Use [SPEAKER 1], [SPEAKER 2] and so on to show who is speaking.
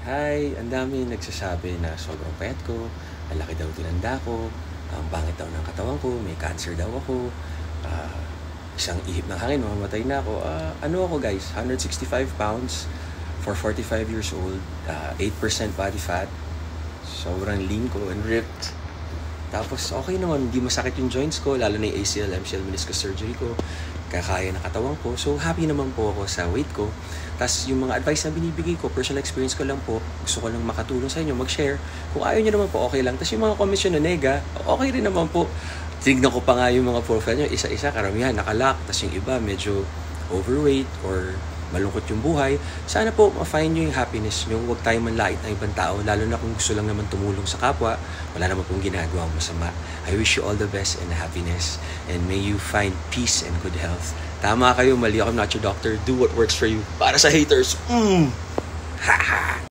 [SPEAKER 1] Hi, ang dami nagsasabi na sobrang payat ko, ang laki daw tinanda ko, ang pangit daw ng katawan ko, may cancer daw ako, ah, isang ihip ng hangin, mamamatay na ako. Ano ako guys, 165 pounds, for 45 years old, 8% body fat, sobrang lean ko and ripped. Tapos okay naman, hindi masakit yung joints ko, lalo na yung ACL, MCL, meniscus surgery ko. Kaya ng katawan ko. So happy naman po ako sa weight ko. Tapos yung mga advice na binibigay ko, personal experience ko lang po, gusto ko lang makatulong sa inyo, mag-share. Kung ayaw nyo naman po, okay lang. Tapos yung mga comments nyo na nega, okay rin naman po. Tignan ko pa nga yung mga profile nyo, isa-isa, karamihan, nakalock. Tapos yung iba, medyo overweight or malungkot yung buhay. Sana po ma-find nyo yung happiness nyo. Huwag tayo manlait ng ibang tao, lalo na kung gusto lang naman tumulong sa kapwa. Wala naman pong ginagawang masama. I wish you all the best and happiness. And may you find peace and good health. Tama kayo, mali ako, I'm not your doctor. Do what works for you. Para sa haters, Ha ha!